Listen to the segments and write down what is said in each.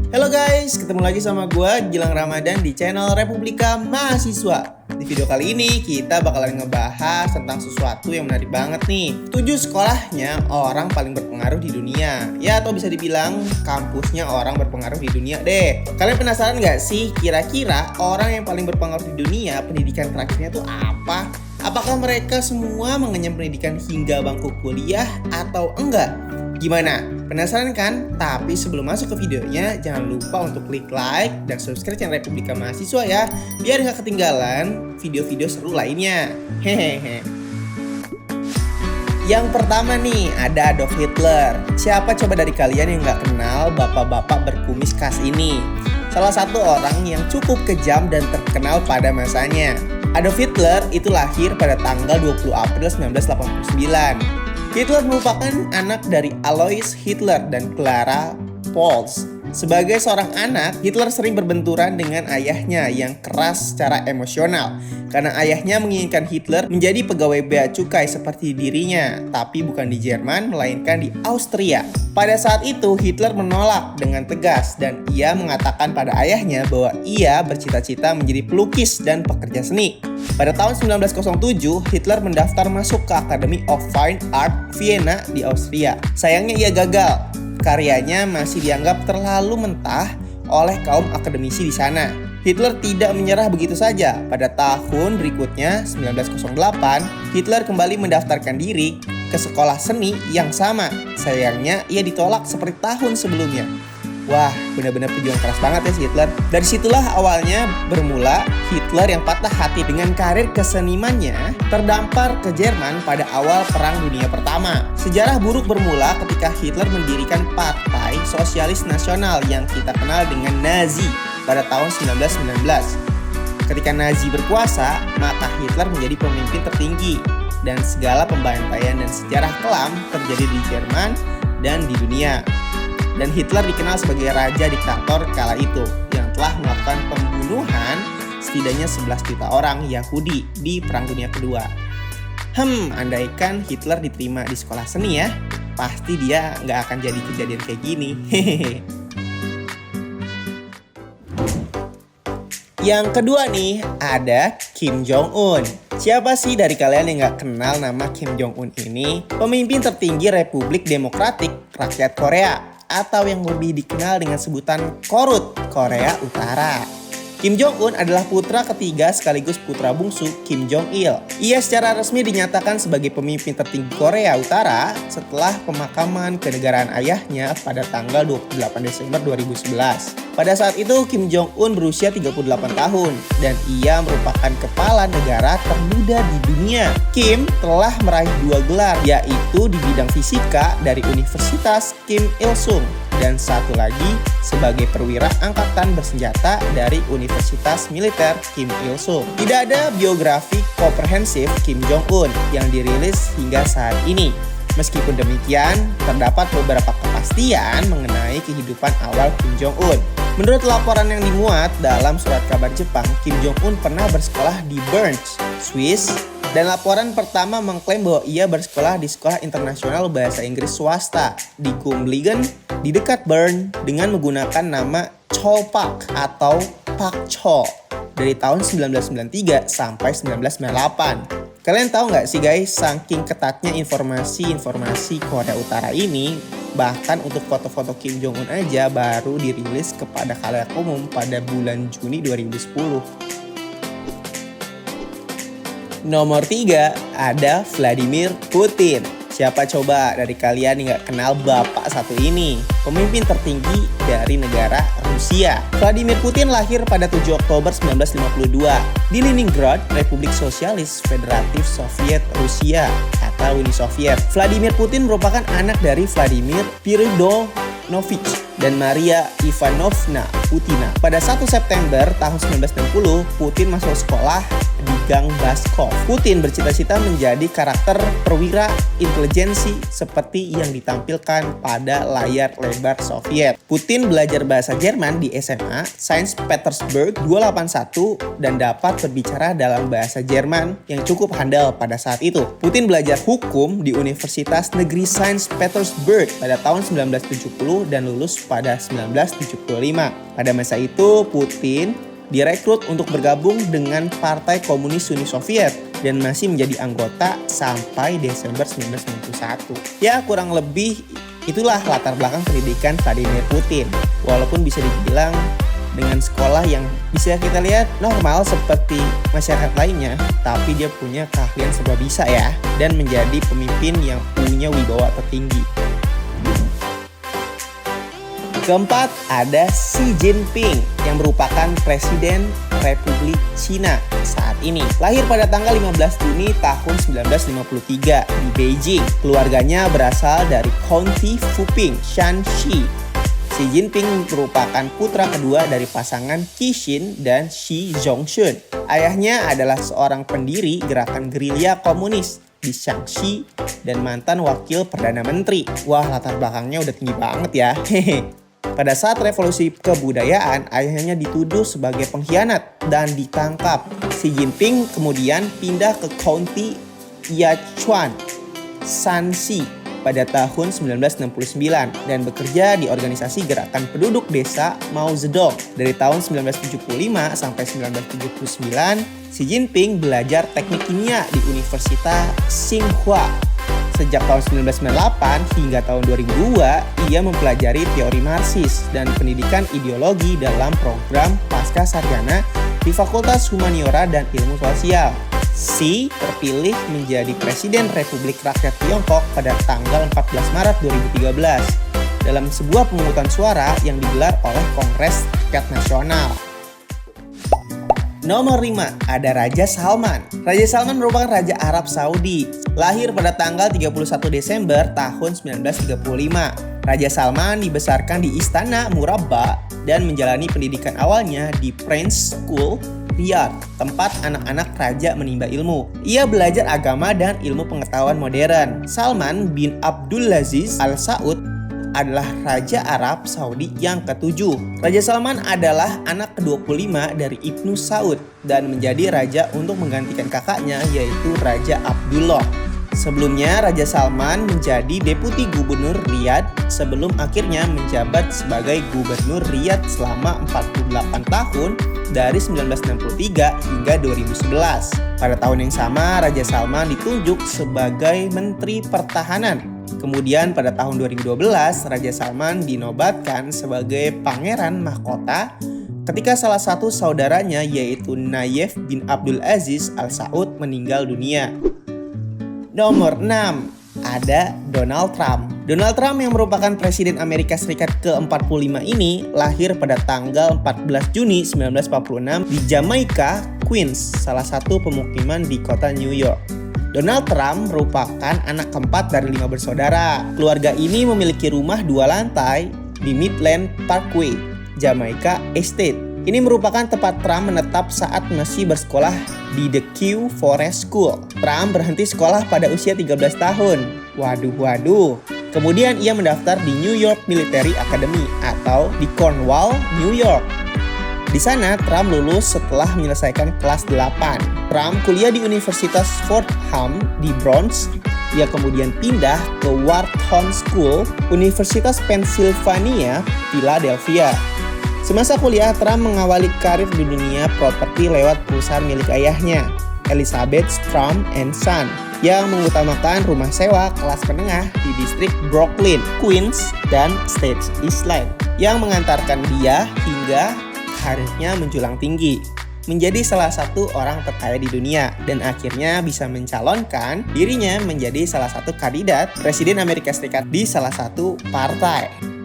Halo guys, ketemu lagi sama gue Gilang Ramadan di channel Republika Mahasiswa. Di video kali ini kita bakalan ngebahas tentang sesuatu yang menarik banget nih. 7 sekolahnya orang paling berpengaruh di dunia. Ya, atau bisa dibilang kampusnya orang berpengaruh di dunia deh. Kalian penasaran gak sih kira-kira orang yang paling berpengaruh di dunia pendidikan terakhirnya tuh apa? Apakah mereka semua mengenyam pendidikan hingga bangku kuliah atau enggak? Gimana? Penasaran kan? Tapi sebelum masuk ke videonya, jangan lupa untuk klik like dan subscribe channel Republika Mahasiswa ya, biar nggak ketinggalan video-video seru lainnya. Hehehe. Yang pertama nih, ada Adolf Hitler. Siapa coba dari kalian yang nggak kenal bapak-bapak berkumis khas ini? Salah satu orang yang cukup kejam dan terkenal pada masanya. Adolf Hitler itu lahir pada tanggal 20 April 1989. Hitler merupakan anak dari Alois Hitler dan Clara Pholz. Sebagai seorang anak, Hitler sering berbenturan dengan ayahnya yang keras secara emosional. Karena ayahnya menginginkan Hitler menjadi pegawai bea cukai seperti dirinya, tapi bukan di Jerman, melainkan di Austria. Pada saat itu, Hitler menolak dengan tegas dan ia mengatakan pada ayahnya bahwa ia bercita-cita menjadi pelukis dan pekerja seni. Pada tahun 1907, Hitler mendaftar masuk ke Academy of Fine Art Vienna di Austria. Sayangnya ia gagal. Karyanya masih dianggap terlalu mentah oleh kaum akademisi di sana. Hitler tidak menyerah begitu saja. Pada tahun berikutnya, 1908, Hitler kembali mendaftarkan diri ke sekolah seni yang sama. Sayangnya ia ditolak seperti tahun sebelumnya. Wah, benar-benar pejuang keras banget ya si Hitler. Dari situlah awalnya bermula Hitler yang patah hati dengan karir kesenimannya terdampar ke Jerman pada awal Perang Dunia Pertama. Sejarah buruk bermula ketika Hitler mendirikan Partai Sosialis Nasional yang kita kenal dengan Nazi pada tahun 1919. Ketika Nazi berkuasa, maka Hitler menjadi pemimpin tertinggi dan segala pembantaian dan sejarah kelam terjadi di Jerman dan di dunia. Dan Hitler dikenal sebagai raja diktator kala itu yang telah melakukan pembunuhan setidaknya 11 juta orang Yahudi di Perang Dunia Kedua. Andaikan Hitler diterima di sekolah seni ya, pasti dia nggak akan jadi kejadian kayak gini. Yang kedua nih, ada Kim Jong-un. Siapa sih dari kalian yang nggak kenal nama Kim Jong-un ini? Pemimpin tertinggi Republik Demokratik Rakyat Korea, atau yang lebih dikenal dengan sebutan KORUT, Korea Utara. Kim Jong-un adalah putra ketiga sekaligus putra bungsu Kim Jong-il. Ia secara resmi dinyatakan sebagai pemimpin tertinggi Korea Utara setelah pemakaman kenegaraan ayahnya pada tanggal 28 Desember 2011. Pada saat itu Kim Jong-un berusia 38 tahun dan ia merupakan kepala negara termuda di dunia. Kim telah meraih 2 gelar, yaitu di bidang fisika dari Universitas Kim Il-sung dan satu lagi sebagai perwira angkatan bersenjata dari Universitas Militer Kim Il-sung. Tidak ada biografi komprehensif Kim Jong-un yang dirilis hingga saat ini. Meskipun demikian, terdapat beberapa kepastian mengenai kehidupan awal Kim Jong-un. Menurut laporan yang dimuat dalam surat kabar Jepang, Kim Jong-un pernah bersekolah di Bern, Swiss. Dan laporan pertama mengklaim bahwa ia bersekolah di Sekolah Internasional Bahasa Inggris Swasta di Gumligen di dekat Bern dengan menggunakan nama Chopak atau Pak Cho dari tahun 1993 sampai 1998. Kalian tahu nggak sih guys, saking ketatnya informasi Korea Utara ini, bahkan untuk foto-foto Kim Jong-un aja baru dirilis kepada khalayak umum pada bulan Juni 2010. Nomor 3 ada Vladimir Putin. Siapa coba dari kalian yang gak kenal bapak satu ini? Pemimpin tertinggi dari negara Rusia. Vladimir Putin lahir pada 7 Oktober 1952 di Leningrad, Republik Sosialis Federatif Soviet Rusia atau Uni Soviet. Vladimir Putin merupakan anak dari Vladimir Piridonovich dan Maria Ivanovna Putina. Pada 1 September tahun 1960, Putin masuk sekolah di Gang Baskov. Putin bercita-cita menjadi karakter perwira intelijensi seperti yang ditampilkan pada layar lebar Soviet. Putin belajar bahasa Jerman di SMA Saint Petersburg 281 dan dapat berbicara dalam bahasa Jerman yang cukup handal pada saat itu. Putin belajar hukum di Universitas Negeri Saint Petersburg pada tahun 1970 dan lulus pada 1975. Pada masa itu, Putin direkrut untuk bergabung dengan Partai Komunis Uni Soviet dan masih menjadi anggota sampai Desember 1991. Ya, kurang lebih itulah latar belakang pendidikan Vladimir Putin. Walaupun bisa dibilang dengan sekolah yang bisa kita lihat normal seperti masyarakat lainnya, tapi dia punya keahlian serba bisa ya, dan menjadi pemimpin yang punya wibawa tertinggi. Keempat, ada Xi Jinping yang merupakan Presiden Republik Cina saat ini. Lahir pada tanggal 15 Juni tahun 1953 di Beijing. Keluarganya berasal dari County Fuping, Shanxi. Xi Jinping merupakan putra kedua dari pasangan Qixin dan Xi Zhongxun. Ayahnya adalah seorang pendiri gerakan gerilya komunis di Shanxi dan mantan wakil Perdana Menteri. Wah, latar belakangnya udah tinggi banget ya. Pada saat revolusi kebudayaan, ayahnya dituduh sebagai pengkhianat dan ditangkap. Xi Jinping kemudian pindah ke County Yichuan, Shanxi pada tahun 1969 dan bekerja di organisasi gerakan penduduk desa Mao Zedong. Dari tahun 1975 sampai 1979, Xi Jinping belajar teknik kimia di Universitas Tsinghua. Sejak tahun 1998 hingga tahun 2002, ia mempelajari teori Marxis dan pendidikan ideologi dalam program pasca sarjana di Fakultas Humaniora dan Ilmu Sosial. Xi terpilih menjadi Presiden Republik Rakyat Tiongkok pada tanggal 14 Maret 2013 dalam sebuah pemungutan suara yang digelar oleh Kongres Rakyat Nasional. Nomor 5, ada Raja Salman. Raja Salman merupakan Raja Arab Saudi. Lahir pada tanggal 31 Desember tahun 1935. Raja Salman dibesarkan di Istana Murabba dan menjalani pendidikan awalnya di Prince School Riyadh, tempat anak-anak raja menimba ilmu. Ia belajar agama dan ilmu pengetahuan modern. Salman bin Abdulaziz Al Saud adalah Raja Arab Saudi yang ke-7. Raja Salman adalah anak ke-25 dari Ibnu Saud dan menjadi raja untuk menggantikan kakaknya yaitu Raja Abdullah. Sebelumnya, Raja Salman menjadi Deputi Gubernur Riyadh sebelum akhirnya menjabat sebagai Gubernur Riyadh selama 48 tahun dari 1963 hingga 2011. Pada tahun yang sama, Raja Salman ditunjuk sebagai Menteri Pertahanan. Kemudian pada tahun 2012, Raja Salman dinobatkan sebagai Pangeran Mahkota ketika salah satu saudaranya yaitu Nayef bin Abdul Aziz Al Saud meninggal dunia. Nomor 6, ada Donald Trump. Donald Trump yang merupakan Presiden Amerika Serikat ke-45 ini lahir pada tanggal 14 Juni 1946 di Jamaica, Queens, salah satu pemukiman di kota New York. Donald Trump merupakan anak keempat dari 5 bersaudara. Keluarga ini memiliki rumah 2 lantai di Midland Parkway, Jamaica Estate. Ini merupakan tempat Trump menetap saat masih bersekolah di The Kew Forest School. Trump berhenti sekolah pada usia 13 tahun. Waduh. Kemudian ia mendaftar di New York Military Academy atau di Cornwall, New York. Di sana Trump lulus setelah menyelesaikan kelas 8. Trump kuliah di Universitas Fordham di Bronx. Ia kemudian pindah ke Wharton School, Universitas Pennsylvania, Philadelphia. Semasa kuliah, Trump mengawali karir di dunia properti lewat perusahaan milik ayahnya, Elizabeth Trump and Son, yang mengutamakan rumah sewa kelas menengah di distrik Brooklyn, Queens, dan Staten Island, yang mengantarkan dia hingga karirnya menjulang tinggi, menjadi salah satu orang terkaya di dunia, dan akhirnya bisa mencalonkan dirinya menjadi salah satu kandidat Presiden Amerika Serikat di salah satu partai.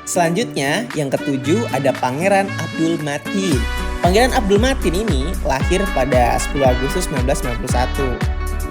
Selanjutnya, yang ke-7 ada Pangeran Abdul Matin. Pangeran Abdul Matin ini lahir pada 10 Agustus 1991.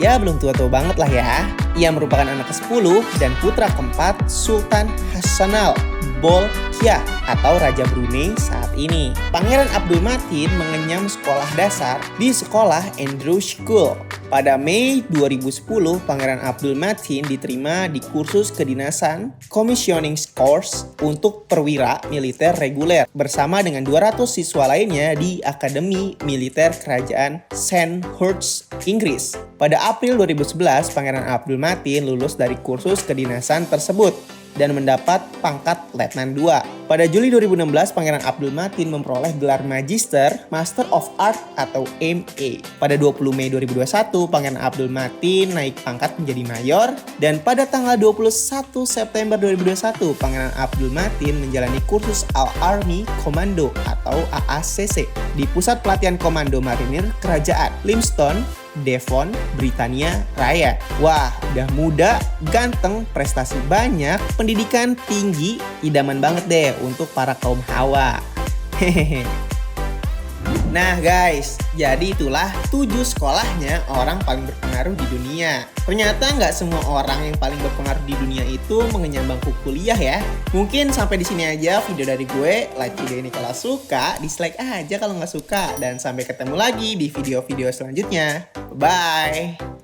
Ya, belum tua-tua banget lah ya. Ia merupakan anak ke-10 dan putra keempat Sultan Hassanal Bolkiah atau Raja Brunei saat ini. Pangeran Abdul Matin mengenyam sekolah dasar di sekolah Andrew School. Pada Mei 2010, Pangeran Abdul Matin diterima di kursus kedinasan Commissioning Course untuk perwira militer reguler bersama dengan 200 siswa lainnya di Akademi Militer Kerajaan Sandhurst, Inggris. Pada April 2011, Pangeran Abdul Matin lulus dari kursus kedinasan tersebut. dan mendapat pangkat Letnan 2. Pada Juli 2016, Pangeran Abdul Matin memperoleh gelar Magister Master of Art atau MA. Pada 20 Mei 2021, Pangeran Abdul Matin naik pangkat menjadi mayor, dan pada tanggal 21 September 2021, Pangeran Abdul Matin menjalani kursus Al-Army Commando atau AACC di Pusat Pelatihan Komando Marinir Kerajaan Limestone, Devon, Britania Raya. Wah, udah muda, ganteng, prestasi banyak, pendidikan tinggi, idaman banget deh untuk para kaum hawa. Hehehe. Nah guys, jadi itulah 7 sekolahnya orang paling berpengaruh di dunia. Ternyata nggak semua orang yang paling berpengaruh di dunia itu mengenyam bangku kuliah ya. Mungkin sampai di sini aja video dari gue. Like video ini kalau suka, dislike aja kalau nggak suka. Dan sampai ketemu lagi di video-video selanjutnya. Bye!